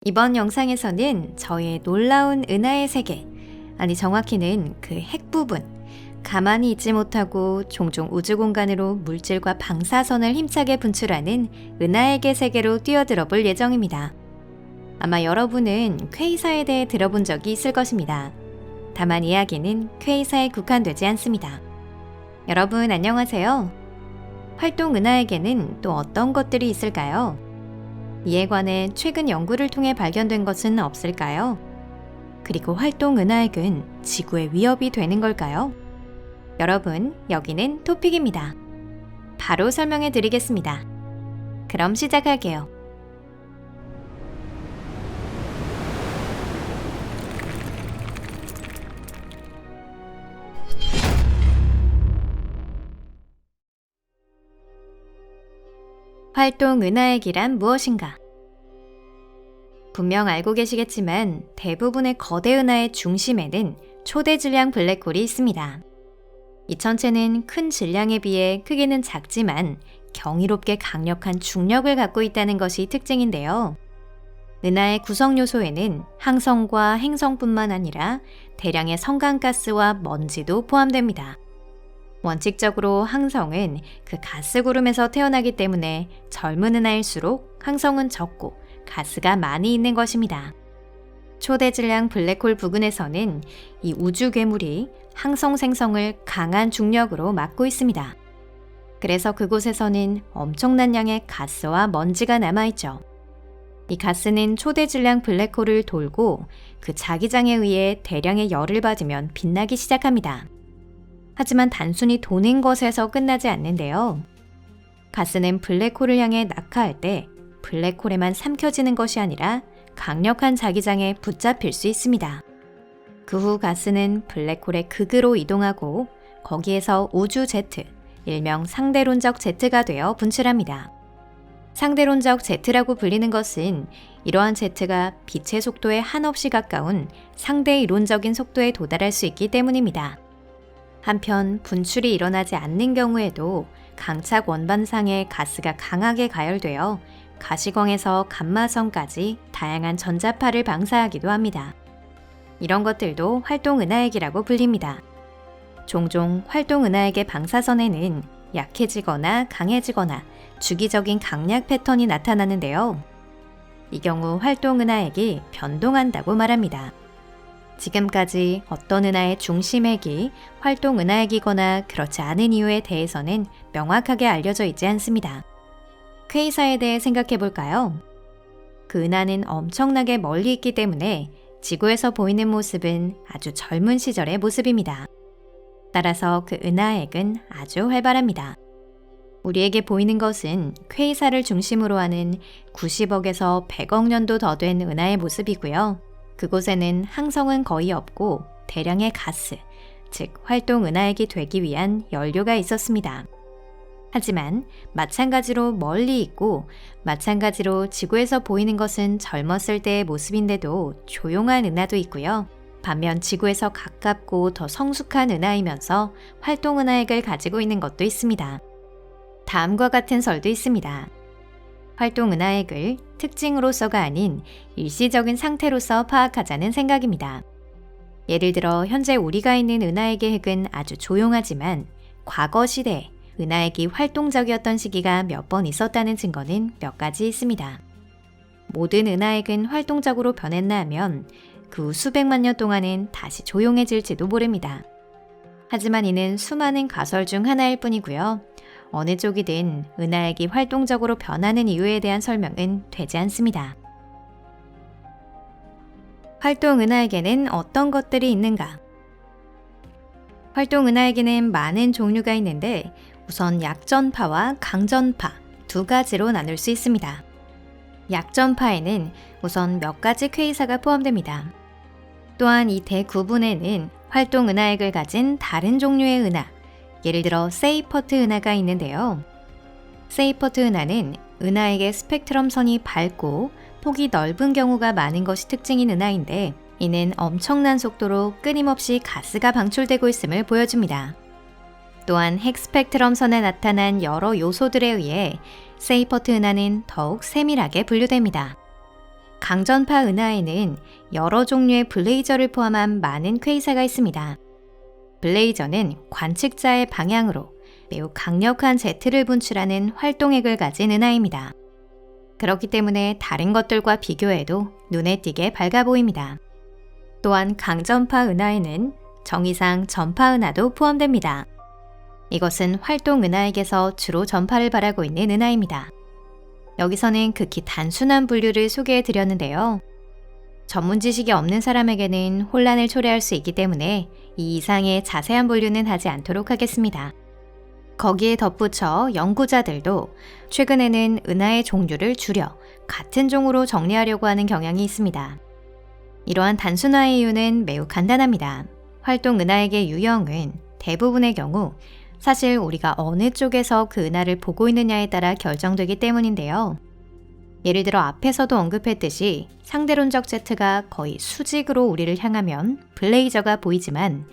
이번 영상에서는 저의 놀라운 은하의 세계, 아니 정확히는 그 핵 부분, 가만히 있지 못하고 종종 우주 공간으로 물질과 방사선을 힘차게 분출하는 은하에게 세계로 뛰어들어 볼 예정입니다. 아마 여러분은 퀘이사에 대해 들어본 적이 있을 것입니다. 다만 이야기는 퀘이사에 국한되지 않습니다. 여러분 안녕하세요. 활동 은하에게는 또 어떤 것들이 있을까요? 이에 관해 최근 연구를 통해 발견된 것은 없을까요? 그리고 활동 은하액은 지구에 위협이 되는 걸까요? 여러분, 여기는 토픽입니다. 바로 설명해 드리겠습니다. 그럼 시작할게요. 활동 은하액이란 무엇인가? 분명 알고 계시겠지만 대부분의 거대 은하의 중심에는 초대 질량 블랙홀이 있습니다. 이 천체는 큰 질량에 비해 크기는 작지만 경이롭게 강력한 중력을 갖고 있다는 것이 특징인데요. 은하의 구성 요소에는 항성과 행성뿐만 아니라 대량의 성간가스와 먼지도 포함됩니다. 원칙적으로 항성은 그 가스 구름에서 태어나기 때문에 젊은 은하일수록 항성은 적고 가스가 많이 있는 것입니다. 초대 질량 블랙홀 부근에서는 이 우주 괴물이 항성 생성을 강한 중력으로 막고 있습니다. 그래서 그곳에서는 엄청난 양의 가스와 먼지가 남아있죠. 이 가스는 초대 질량 블랙홀을 돌고 그 자기장에 의해 대량의 열을 받으면 빛나기 시작합니다. 하지만 단순히 도는 것에서 끝나지 않는데요. 가스는 블랙홀을 향해 낙하할 때 블랙홀에만 삼켜지는 것이 아니라 강력한 자기장에 붙잡힐 수 있습니다. 그 후 가스는 블랙홀의 극으로 이동하고 거기에서 우주 제트, 일명 상대론적 제트가 되어 분출합니다. 상대론적 제트라고 불리는 것은 이러한 제트가 빛의 속도에 한없이 가까운 상대 이론적인 속도에 도달할 수 있기 때문입니다. 한편 분출이 일어나지 않는 경우에도 강착 원반상에 가스가 강하게 가열되어 가시광에서 감마선까지 다양한 전자파를 방사하기도 합니다. 이런 것들도 활동 은하액이라고 불립니다. 종종 활동 은하액의 방사선에는 약해지거나 강해지거나 주기적인 강약 패턴이 나타나는데요. 이 경우 활동 은하액이 변동한다고 말합니다. 지금까지 어떤 은하의 중심핵이 활동 은하액이거나 그렇지 않은 이유에 대해서는 명확하게 알려져 있지 않습니다. 퀘이사에 대해 생각해 볼까요? 그 은하는 엄청나게 멀리 있기 때문에 지구에서 보이는 모습은 아주 젊은 시절의 모습입니다. 따라서 그 은하액은 아주 활발합니다. 우리에게 보이는 것은 퀘이사를 중심으로 하는 90억에서 100억 년도 더 된 은하의 모습이고요. 그곳에는 항성은 거의 없고 대량의 가스, 즉 활동 은하액이 되기 위한 연료가 있었습니다. 하지만 마찬가지로 멀리 있고 마찬가지로 지구에서 보이는 것은 젊었을 때의 모습인데도 조용한 은하도 있고요. 반면 지구에서 가깝고 더 성숙한 은하이면서 활동 은하액을 가지고 있는 것도 있습니다. 다음과 같은 설도 있습니다. 활동 은하액을 특징으로서가 아닌 일시적인 상태로서 파악하자는 생각입니다. 예를 들어 현재 우리가 있는 은하액의 핵은 아주 조용하지만 과거 시대에 은하액이 활동적이었던 시기가 몇 번 있었다는 증거는 몇 가지 있습니다. 모든 은하액은 활동적으로 변했나 하면 그 후 수백만 년 동안은 다시 조용해질지도 모릅니다. 하지만 이는 수많은 가설 중 하나일 뿐이고요. 어느 쪽이든 은하액이 활동적으로 변하는 이유에 대한 설명은 되지 않습니다. 활동 은하액에는 어떤 것들이 있는가? 활동 은하액에는 많은 종류가 있는데 우선 약전파와 강전파 두 가지로 나눌 수 있습니다. 약전파에는 우선 몇 가지 퀘이사가 포함됩니다. 또한 이 대구분에는 활동 은하액을 가진 다른 종류의 은하, 예를 들어 세이퍼트 은하가 있는데요. 세이퍼트 은하는 은하액의 스펙트럼 선이 밝고 폭이 넓은 경우가 많은 것이 특징인 은하인데 이는 엄청난 속도로 끊임없이 가스가 방출되고 있음을 보여줍니다. 또한 핵 스펙트럼 선에 나타난 여러 요소들에 의해 세이퍼트 은하는 더욱 세밀하게 분류됩니다. 강전파 은하에는 여러 종류의 블레이저를 포함한 많은 퀘이사가 있습니다. 블레이저는 관측자의 방향으로 매우 강력한 제트를 분출하는 활동액을 가진 은하입니다. 그렇기 때문에 다른 것들과 비교해도 눈에 띄게 밝아 보입니다. 또한 강전파 은하에는 정의상 전파 은하도 포함됩니다. 이것은 활동 은하에게서 주로 전파를 발하고 있는 은하입니다. 여기서는 극히 단순한 분류를 소개해 드렸는데요. 전문 지식이 없는 사람에게는 혼란을 초래할 수 있기 때문에 이 이상의 자세한 분류는 하지 않도록 하겠습니다. 거기에 덧붙여 연구자들도 최근에는 은하의 종류를 줄여 같은 종으로 정리하려고 하는 경향이 있습니다. 이러한 단순화의 이유는 매우 간단합니다. 활동 은하에게 유형은 대부분의 경우 사실 우리가 어느 쪽에서 그 은하를 보고 있느냐에 따라 결정되기 때문인데요. 예를 들어 앞에서도 언급했듯이 상대론적 제트가 거의 수직으로 우리를 향하면 블레이저가 보이지만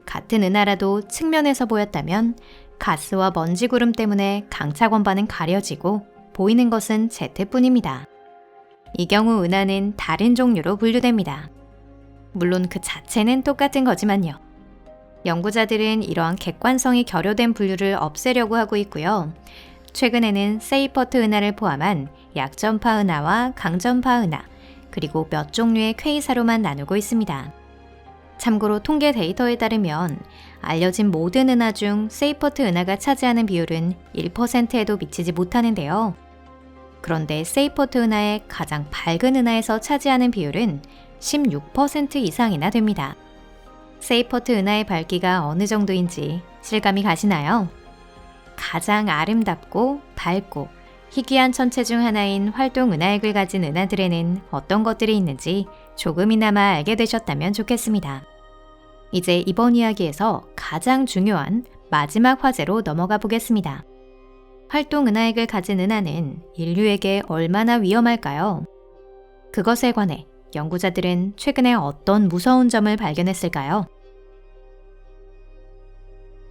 같은 은하라도 측면에서 보였다면 가스와 먼지 구름 때문에 강차 권반은 가려지고 보이는 것은 제트뿐입니다. 이 경우 은하는 다른 종류로 분류됩니다. 물론 그 자체는 똑같은 거지만요. 연구자들은 이러한 객관성이 결여된 분류를 없애려고 하고 있고요. 최근에는 세이퍼트 은하를 포함한 약전파 은하와 강전파 은하, 그리고 몇 종류의 퀘이사로만 나누고 있습니다. 참고로 통계 데이터에 따르면 알려진 모든 은하 중 세이퍼트 은하가 차지하는 비율은 1%에도 미치지 못하는데요. 그런데 세이퍼트 은하의 가장 밝은 은하에서 차지하는 비율은 16% 이상이나 됩니다. 세이퍼트 은하의 밝기가 어느 정도인지 실감이 가시나요? 가장 아름답고 밝고 희귀한 천체 중 하나인 활동 은하액을 가진 은하들에는 어떤 것들이 있는지 조금이나마 알게 되셨다면 좋겠습니다. 이제 이번 이야기에서 가장 중요한 마지막 화제로 넘어가 보겠습니다. 활동 은하액을 가진 은하는 인류에게 얼마나 위험할까요? 그것에 관해 연구자들은 최근에 어떤 무서운 점을 발견했을까요?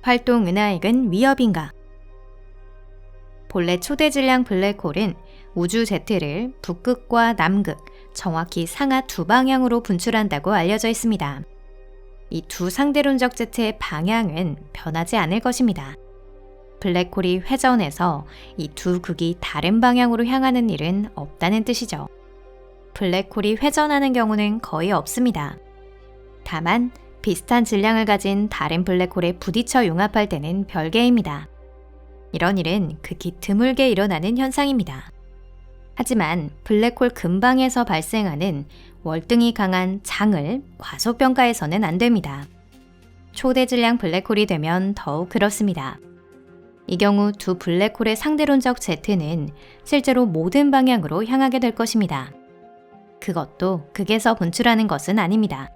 활동 은하액은 위협인가? 본래 초대 질량 블랙홀은 우주 제트를 북극과 남극, 정확히 상하 두 방향으로 분출한다고 알려져 있습니다. 이 두 상대론적 제트의 방향은 변하지 않을 것입니다. 블랙홀이 회전해서 이 두 극이 다른 방향으로 향하는 일은 없다는 뜻이죠. 블랙홀이 회전하는 경우는 거의 없습니다. 다만 비슷한 질량을 가진 다른 블랙홀에 부딪혀 융합할 때는 별개입니다. 이런 일은 극히 드물게 일어나는 현상입니다. 하지만 블랙홀 근방에서 발생하는 월등히 강한 장을 과소평가해서는 안 됩니다. 초대 질량 블랙홀이 되면 더욱 그렇습니다. 이 경우 두 블랙홀의 상대론적 제트는 실제로 모든 방향으로 향하게 될 것입니다. 그것도 극에서 분출하는 것은 아닙니다.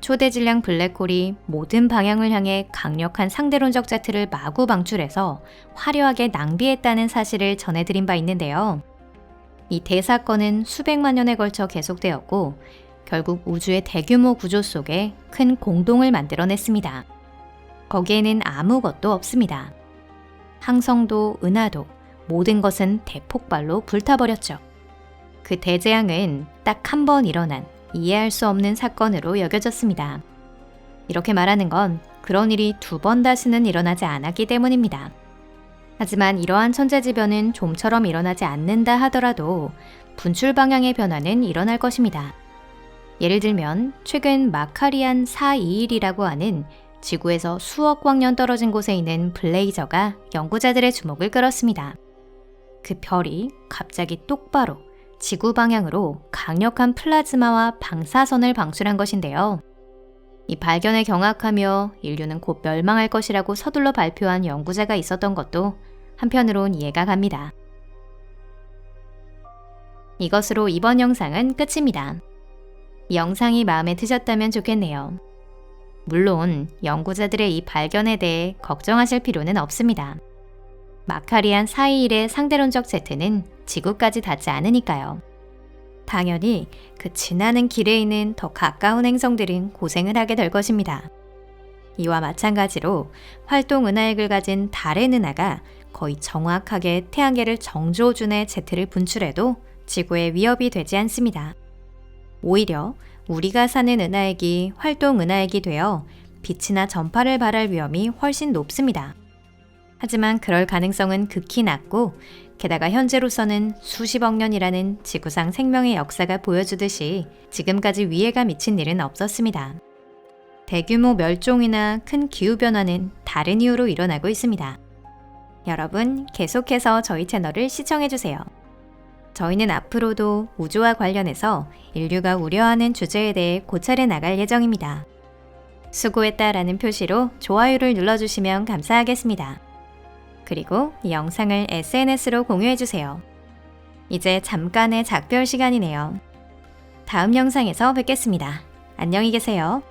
초대 질량 블랙홀이 모든 방향을 향해 강력한 상대론적 제트를 마구 방출해서 화려하게 낭비했다는 사실을 전해드린 바 있는데요. 이 대사건은 수백만 년에 걸쳐 계속되었고 결국 우주의 대규모 구조 속에 큰 공동을 만들어냈습니다. 거기에는 아무것도 없습니다. 항성도 은하도 모든 것은 대폭발로 불타버렸죠. 그 대재앙은 딱 한 번 일어난 이해할 수 없는 사건으로 여겨졌습니다. 이렇게 말하는 건 그런 일이 두 번 다시는 일어나지 않았기 때문입니다. 하지만 이러한 천재지변은 좀처럼 일어나지 않는다 하더라도 분출 방향의 변화는 일어날 것입니다. 예를 들면 최근 마카리안 421이라고 하는 지구에서 수억 광년 떨어진 곳에 있는 블레이저가 연구자들의 주목을 끌었습니다. 그 별이 갑자기 똑바로 지구 방향으로 강력한 플라즈마와 방사선을 방출한 것인데요. 이 발견에 경악하며 인류는 곧 멸망할 것이라고 서둘러 발표한 연구자가 있었던 것도 한편으론 이해가 갑니다. 이것으로 이번 영상은 끝입니다. 이 영상이 마음에 드셨다면 좋겠네요. 물론 연구자들의 이 발견에 대해 걱정하실 필요는 없습니다. 마카리안 421의 상대론적 제트는 지구까지 닿지 않으니까요. 당연히 그 지나는 길에 있는 더 가까운 행성들은 고생을 하게 될 것입니다. 이와 마찬가지로 활동 은하액을 가진 달의 은하가 거의 정확하게 태양계를 정조준의 제트를 분출해도 지구에 위협이 되지 않습니다. 오히려 우리가 사는 은하액이 활동 은하액이 되어 빛이나 전파를 발할 위험이 훨씬 높습니다. 하지만 그럴 가능성은 극히 낮고, 게다가 현재로서는 수십억 년이라는 지구상 생명의 역사가 보여주듯이 지금까지 위해가 미친 일은 없었습니다. 대규모 멸종이나 큰 기후변화는 다른 이유로 일어나고 있습니다. 여러분, 계속해서 저희 채널을 시청해주세요. 저희는 앞으로도 우주와 관련해서 인류가 우려하는 주제에 대해 고찰해 나갈 예정입니다. 수고했다라는 표시로 좋아요를 눌러주시면 감사하겠습니다. 그리고 이 영상을 SNS로 공유해주세요. 이제 잠깐의 작별 시간이네요. 다음 영상에서 뵙겠습니다. 안녕히 계세요.